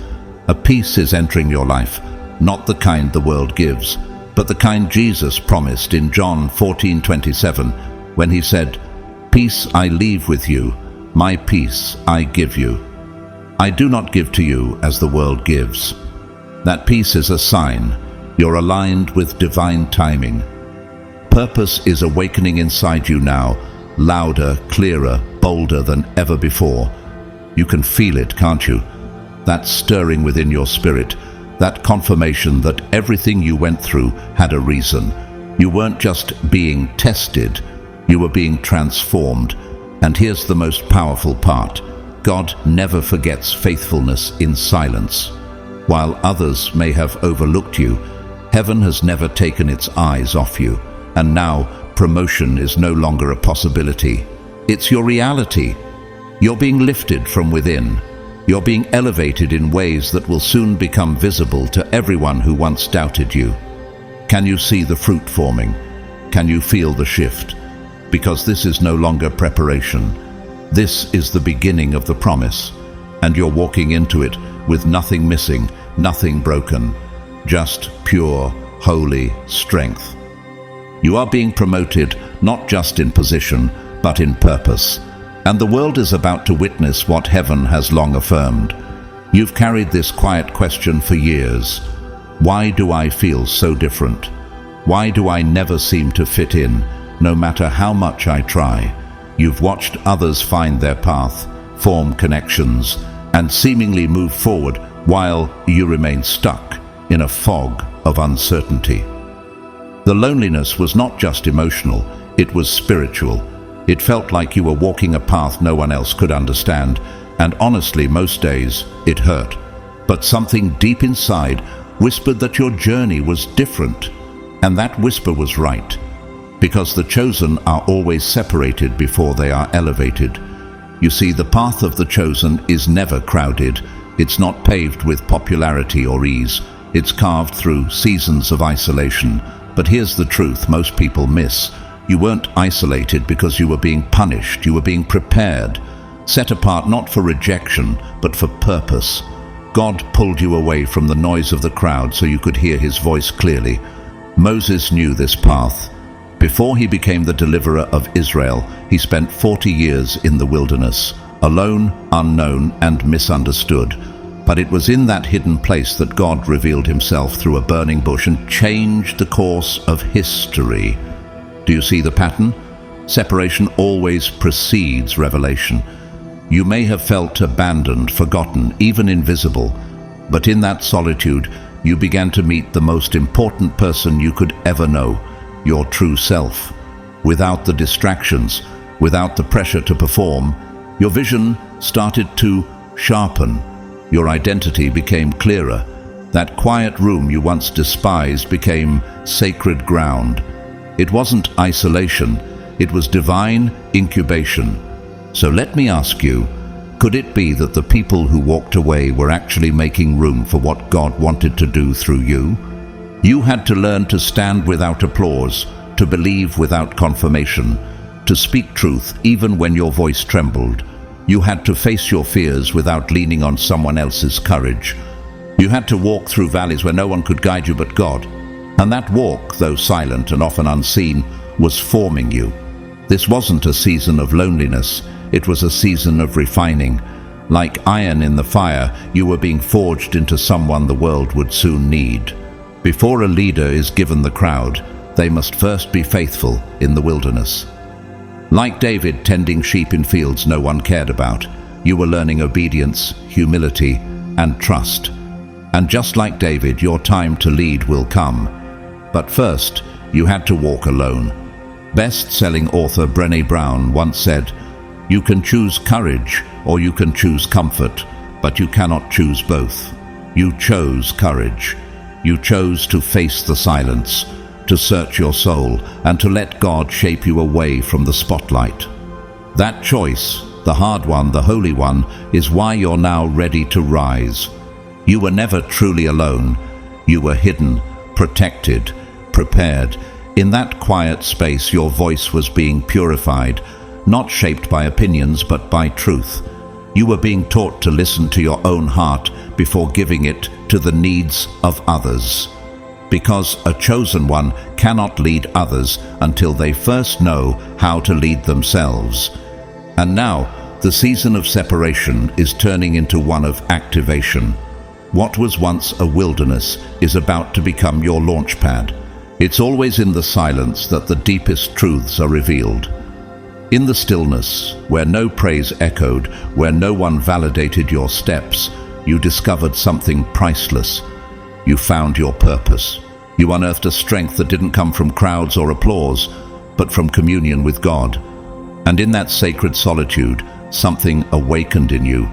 A peace is entering your life, not the kind the world gives, but the kind Jesus promised in John 14:27, when he said, "Peace I leave with you, my peace I give you. I do not give to you as the world gives." That peace is a sign you're aligned with divine timing. Purpose is awakening inside you now, louder, clearer, bolder than ever before. You can feel it, can't you? That stirring within your spirit, that confirmation that everything you went through had a reason. You weren't just being tested, you were being transformed. And here's the most powerful part: God never forgets faithfulness in silence. While others may have overlooked you, heaven has never taken its eyes off you. And now, promotion is no longer a possibility. It's your reality. You're being lifted from within. You're being elevated in ways that will soon become visible to everyone who once doubted you. Can you see the fruit forming? Can you feel the shift? Because this is no longer preparation. This is the beginning of the promise. And you're walking into it with nothing missing, nothing broken. Just pure, holy strength. You are being promoted not just in position, but in purpose. And the world is about to witness what heaven has long affirmed. You've carried this quiet question for years. Why do I feel so different? Why do I never seem to fit in, no matter how much I try? You've watched others find their path, form connections, and seemingly move forward while you remain stuck in a fog of uncertainty. The loneliness was not just emotional, it was spiritual. It felt like you were walking a path no one else could understand, and honestly, most days, it hurt. But something deep inside whispered that your journey was different, and that whisper was right, because the chosen are always separated before they are elevated. You see, the path of the chosen is never crowded. It's not paved with popularity or ease. It's carved through seasons of isolation, But here's the truth most people miss. You weren't isolated because you were being punished. You were being prepared, set apart not for rejection, but for purpose. God pulled you away from the noise of the crowd so you could hear his voice clearly. Moses knew this path. Before he became the deliverer of Israel, he spent 40 years in the wilderness, alone, unknown, and misunderstood. But it was in that hidden place that God revealed himself through a burning bush and changed the course of history. Do you see the pattern? Separation always precedes revelation. You may have felt abandoned, forgotten, even invisible, but in that solitude, you began to meet the most important person you could ever know, your true self. Without the distractions, without the pressure to perform, your vision started to sharpen. Your identity became clearer. That quiet room you once despised became sacred ground. It wasn't isolation, it was divine incubation. So let me ask you, could it be that the people who walked away were actually making room for what God wanted to do through you? You had to learn to stand without applause, to believe without confirmation, to speak truth even when your voice trembled. You had to face your fears without leaning on someone else's courage. You had to walk through valleys where no one could guide you but God. And that walk, though silent and often unseen, was forming you. This wasn't a season of loneliness, it was a season of refining. Like iron in the fire, you were being forged into someone the world would soon need. Before a leader is given the crowd, they must first be faithful in the wilderness. Like David tending sheep in fields no one cared about, you were learning obedience, humility, and trust. And just like David, your time to lead will come. But first, you had to walk alone. Best-selling author Brené Brown once said, "You can choose courage or you can choose comfort, but you cannot choose both." You chose courage. You chose to face the silence, to search your soul, and to let God shape you away from the spotlight. That choice, the hard one, the holy one, is why you're now ready to rise. You were never truly alone. You were hidden, protected, prepared. In that quiet space, your voice was being purified, not shaped by opinions, but by truth. You were being taught to listen to your own heart before giving it to the needs of others. Because a chosen one cannot lead others until they first know how to lead themselves. And now, the season of separation is turning into one of activation. What was once a wilderness is about to become your launch pad. It's always in the silence that the deepest truths are revealed. In the stillness, where no praise echoed, where no one validated your steps, you discovered something priceless. You found your purpose. You unearthed a strength that didn't come from crowds or applause, but from communion with God. And in that sacred solitude, something awakened in you,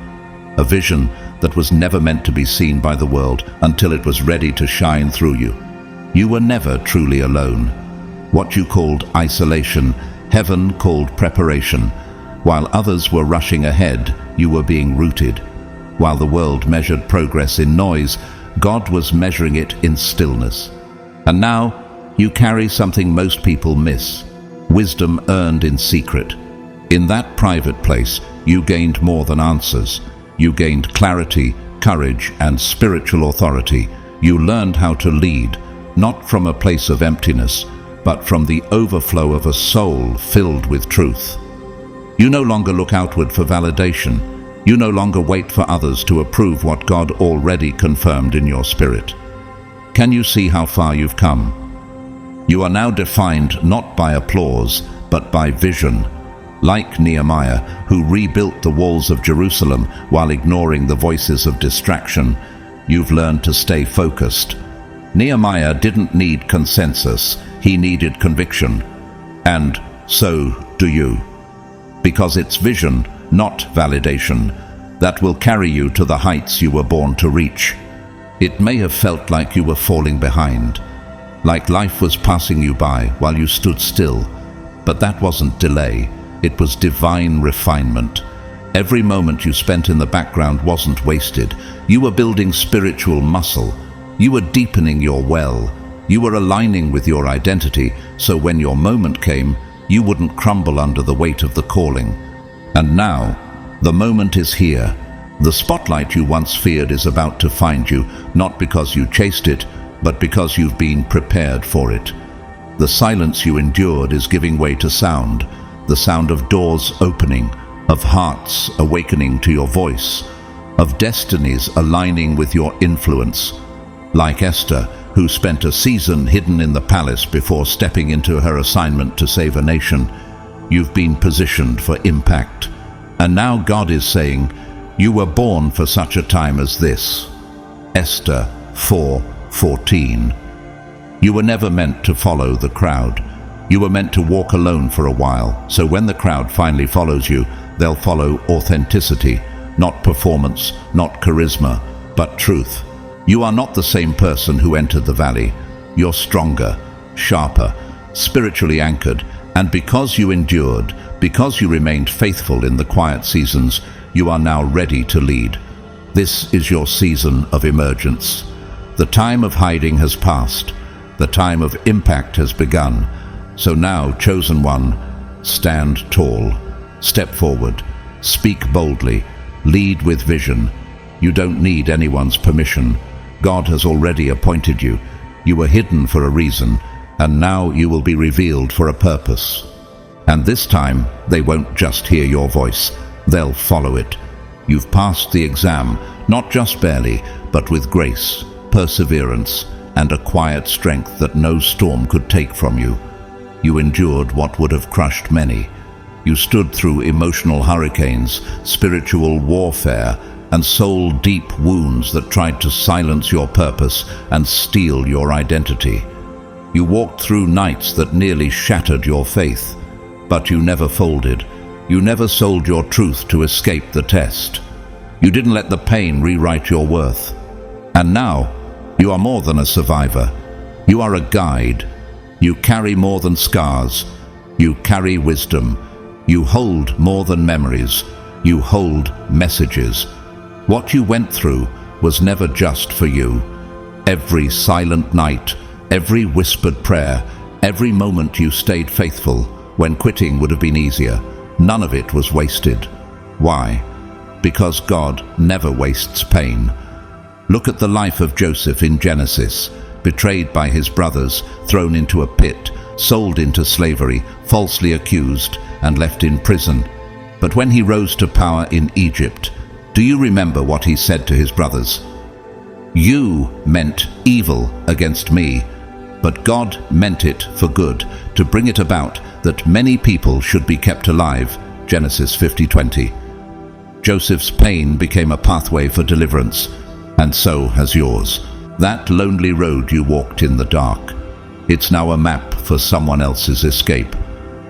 a vision that was never meant to be seen by the world until it was ready to shine through you. You were never truly alone. What you called isolation, heaven called preparation. While others were rushing ahead, you were being rooted. While the world measured progress in noise, God was measuring it in stillness. And now, you carry something most people miss: wisdom earned in secret. In that private place, you gained more than answers. You gained clarity, courage, and spiritual authority. You learned how to lead, not from a place of emptiness, but from the overflow of a soul filled with truth. You no longer look outward for validation. You no longer wait for others to approve what God already confirmed in your spirit. Can you see how far you've come? You are now defined not by applause, but by vision. Like Nehemiah, who rebuilt the walls of Jerusalem while ignoring the voices of distraction, you've learned to stay focused. Nehemiah didn't need consensus, he needed conviction. And so do you. Because it's vision, not validation, that will carry you to the heights you were born to reach. It may have felt like you were falling behind, like life was passing you by while you stood still, but that wasn't delay. It was divine refinement. Every moment you spent in the background wasn't wasted. You were building spiritual muscle. You were deepening your well. You were aligning with your identity, so when your moment came, you wouldn't crumble under the weight of the calling. And now, the moment is here. The spotlight you once feared is about to find you, not because you chased it, but because you've been prepared for it. The silence you endured is giving way to sound, the sound of doors opening, of hearts awakening to your voice, of destinies aligning with your influence. Like Esther, who spent a season hidden in the palace before stepping into her assignment to save a nation, you've been positioned for impact. And now God is saying, you were born for such a time as this. Esther 4:14. You were never meant to follow the crowd. You were meant to walk alone for a while, so when the crowd finally follows you, they'll follow authenticity, not performance, not charisma, but truth. You are not the same person who entered the valley. You're stronger, sharper, spiritually anchored, and because you endured, because you remained faithful in the quiet seasons, you are now ready to lead. This is your season of emergence. The time of hiding has passed. The time of impact has begun. So now, chosen one, stand tall, step forward, speak boldly, lead with vision. You don't need anyone's permission. God has already appointed you. You were hidden for a reason, and now you will be revealed for a purpose. And this time, they won't just hear your voice, they'll follow it. You've passed the exam, not just barely, but with grace, perseverance, and a quiet strength that no storm could take from you. You endured what would have crushed many. You stood through emotional hurricanes, spiritual warfare, and soul-deep wounds that tried to silence your purpose and steal your identity. You walked through nights that nearly shattered your faith, but you never folded. You never sold your truth to escape the test. You didn't let the pain rewrite your worth. And now, you are more than a survivor. You are a guide. You carry more than scars. You carry wisdom. You hold more than memories. You hold messages. What you went through was never just for you. Every silent night, every whispered prayer, every moment you stayed faithful when quitting would have been easier, none of it was wasted. Why? Because God never wastes pain. Look at the life of Joseph in Genesis, betrayed by his brothers, thrown into a pit, sold into slavery, falsely accused, and left in prison. But when he rose to power in Egypt, do you remember what he said to his brothers? You meant evil against me, but God meant it for good, to bring it about that many people should be kept alive. Genesis 50:20. Joseph's pain became a pathway for deliverance, and so has yours. That lonely road you walked in the dark, it's now a map for someone else's escape.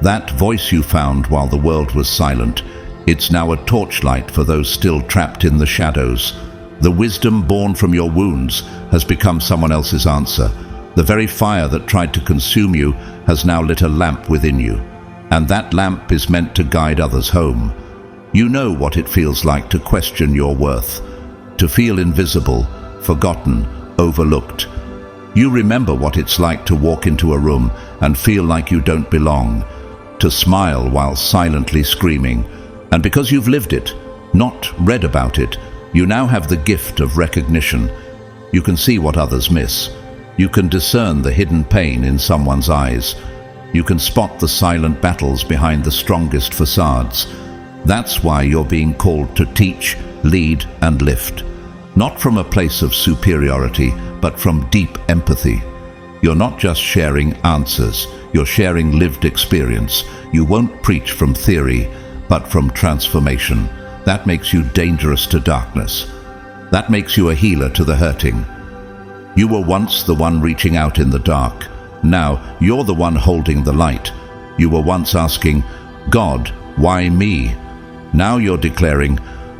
That voice you found while the world was silent, it's now a torchlight for those still trapped in the shadows. The wisdom born from your wounds has become someone else's answer. The very fire that tried to consume you has now lit a lamp within you, and that lamp is meant to guide others home. You know what it feels like to question your worth, to feel invisible, forgotten, overlooked. You remember what it's like to walk into a room and feel like you don't belong, to smile while silently screaming. And because you've lived it, not read about it, you now have the gift of recognition. You can see what others miss. You can discern the hidden pain in someone's eyes. You can spot the silent battles behind the strongest facades. That's why you're being called to teach, lead, and lift. Not from a place of superiority, but from deep empathy. You're not just sharing answers, you're sharing lived experience. You won't preach from theory, but from transformation. That makes you dangerous to darkness. That makes you a healer to the hurting. You were once the one reaching out in the dark. Now you're the one holding the light. You were once asking, God, why me? Now you're declaring,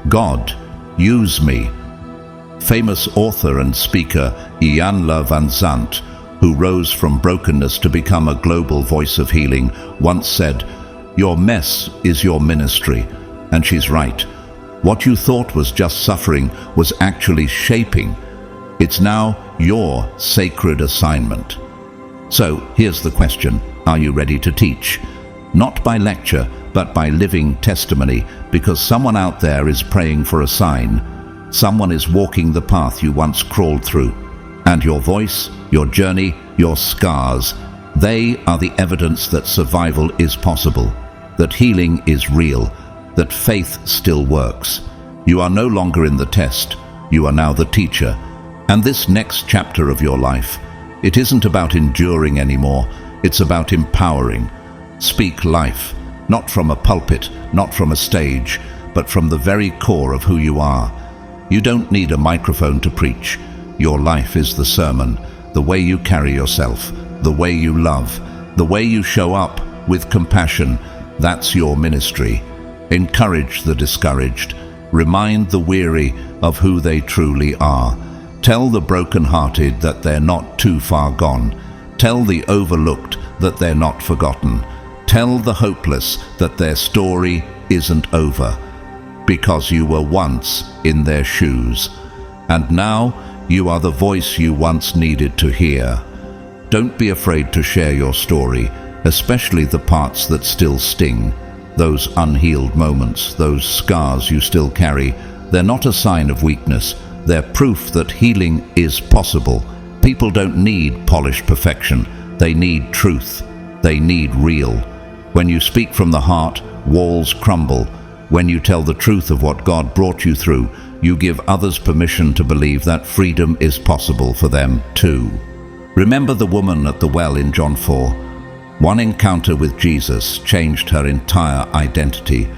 God, use me. Famous author and speaker Iyanla Vanzant, who rose from brokenness to become a global voice of healing, once said, your mess is your ministry. And she's right. What you thought was just suffering was actually shaping. It's now your sacred assignment. So here's the question: are you ready to teach? Not by lecture, but by living testimony, because someone out there is praying for a sign. Someone is walking the path you once crawled through. And your voice, your journey, your scars, they are the evidence that survival is possible, that healing is real, that faith still works. You are no longer in the test, you are now the teacher. And this next chapter of your life, it isn't about enduring anymore, it's about empowering. Speak life, not from a pulpit, not from a stage, but from the very core of who you are. You don't need a microphone to preach. Your life is the sermon, the way you carry yourself, the way you love, the way you show up with compassion. That's your ministry. Encourage the discouraged. Remind the weary of who they truly are. Tell the broken-hearted that they're not too far gone. Tell the overlooked that they're not forgotten. Tell the hopeless that their story isn't over, because you were once in their shoes. And now you are the voice you once needed to hear. Don't be afraid to share your story, especially the parts that still sting. Those unhealed moments, those scars you still carry, they're not a sign of weakness. They're proof that healing is possible. People don't need polished perfection. They need truth. They need real. When you speak from the heart, walls crumble. When you tell the truth of what God brought you through, you give others permission to believe that freedom is possible for them too. Remember the woman at the well in John 4. One encounter with Jesus changed her entire identity.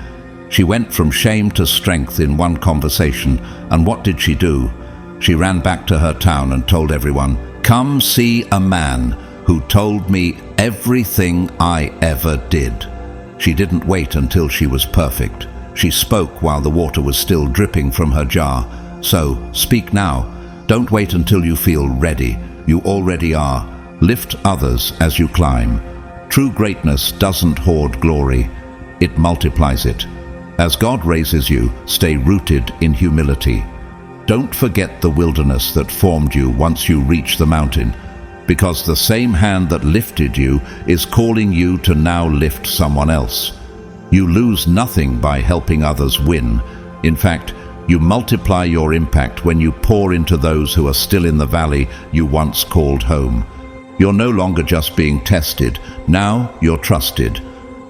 She went from shame to strength in one conversation, and what did she do? She ran back to her town and told everyone, "Come see a man who told me everything I ever did." She didn't wait until she was perfect. She spoke while the water was still dripping from her jar. So, speak now. Don't wait until you feel ready. You already are. Lift others as you climb. True greatness doesn't hoard glory. It multiplies it. As God raises you, stay rooted in humility. Don't forget the wilderness that formed you once you reach the mountain, because the same hand that lifted you is calling you to now lift someone else. You lose nothing by helping others win. In fact, you multiply your impact when you pour into those who are still in the valley you once called home. You're no longer just being tested, now you're trusted.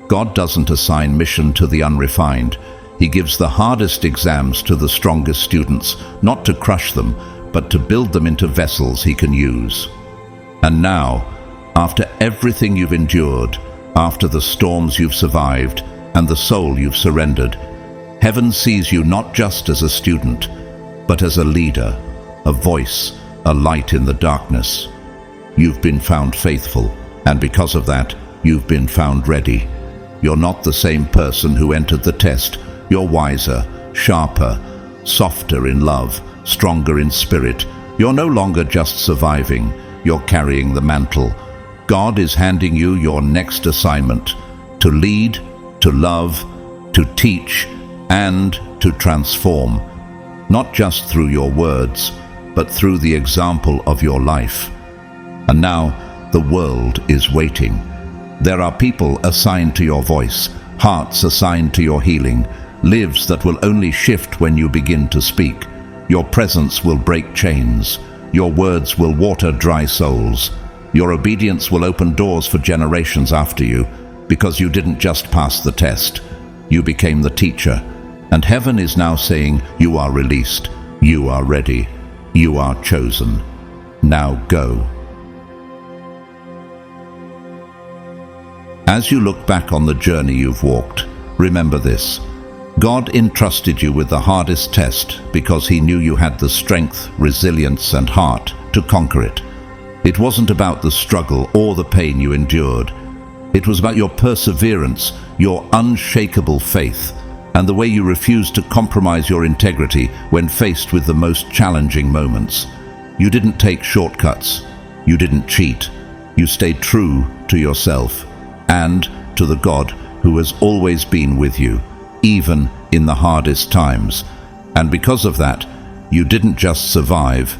God doesn't assign mission to the unrefined. He gives the hardest exams to the strongest students, not to crush them, but to build them into vessels he can use. And now, after everything you've endured, after the storms you've survived, and the soul you've surrendered, heaven sees you not just as a student, but as a leader, a voice, a light in the darkness. You've been found faithful, and because of that, you've been found ready. You're not the same person who entered the test. You're wiser, sharper, softer in love, stronger in spirit. You're no longer just surviving, you're carrying the mantle. God is handing you your next assignment: to lead, to love, to teach, and to transform. Not just through your words, but through the example of your life. And now, the world is waiting. There are people assigned to your voice, hearts assigned to your healing, lives that will only shift when you begin to speak. Your presence will break chains. Your words will water dry souls. Your obedience will open doors for generations after you, because you didn't just pass the test. You became the teacher. And heaven is now saying, you are released. You are ready. You are chosen. Now go. As you look back on the journey you've walked, remember this: God entrusted you with the hardest test because he knew you had the strength, resilience, and heart to conquer it. It wasn't about the struggle or the pain you endured. It was about your perseverance, your unshakable faith, and the way you refused to compromise your integrity when faced with the most challenging moments. You didn't take shortcuts. You didn't cheat. You stayed true to yourself and to the God who has always been with you, even in the hardest times. And because of that, you didn't just survive,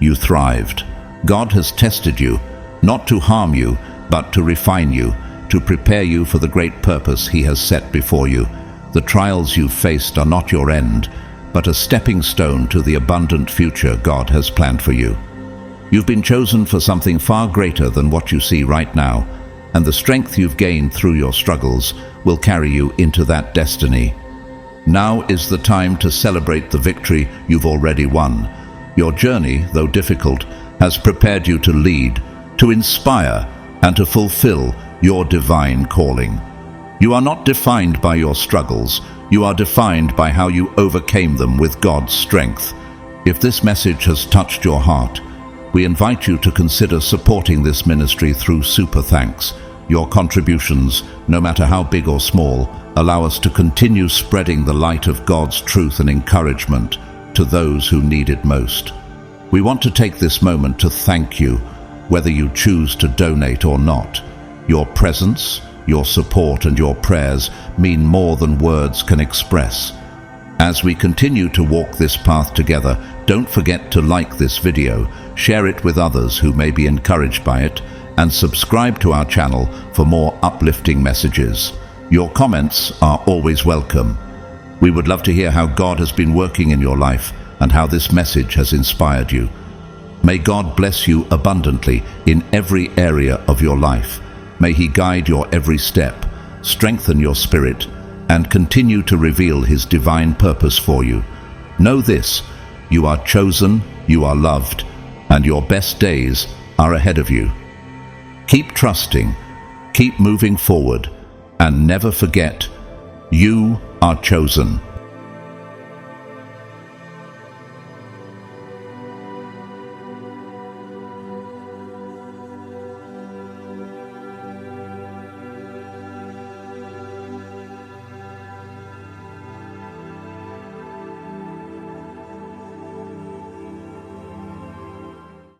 you thrived. God has tested you, not to harm you, but to refine you, to prepare you for the great purpose He has set before you. The trials you've faced are not your end, but a stepping stone to the abundant future God has planned for you. You've been chosen for something far greater than what you see right now, and the strength you've gained through your struggles will carry you into that destiny. Now is the time to celebrate the victory you've already won. Your journey, though difficult, has prepared you to lead, to inspire, and to fulfill your divine calling. You are not defined by your struggles. You are defined by how you overcame them with God's strength. If this message has touched your heart, we invite you to consider supporting this ministry through Super Thanks. Your contributions, no matter how big or small, allow us to continue spreading the light of God's truth and encouragement to those who need it most. We want to take this moment to thank you, whether you choose to donate or not. Your presence, your support, and your prayers mean more than words can express. As we continue to walk this path together, don't forget to like this video, share it with others who may be encouraged by it, and subscribe to our channel for more uplifting messages. Your comments are always welcome. We would love to hear how God has been working in your life and how this message has inspired you. May God bless you abundantly in every area of your life. May He guide your every step, strengthen your spirit, and continue to reveal His divine purpose for you. Know this: you are chosen, you are loved, and your best days are ahead of you. Keep trusting, keep moving forward, and never forget, you are chosen.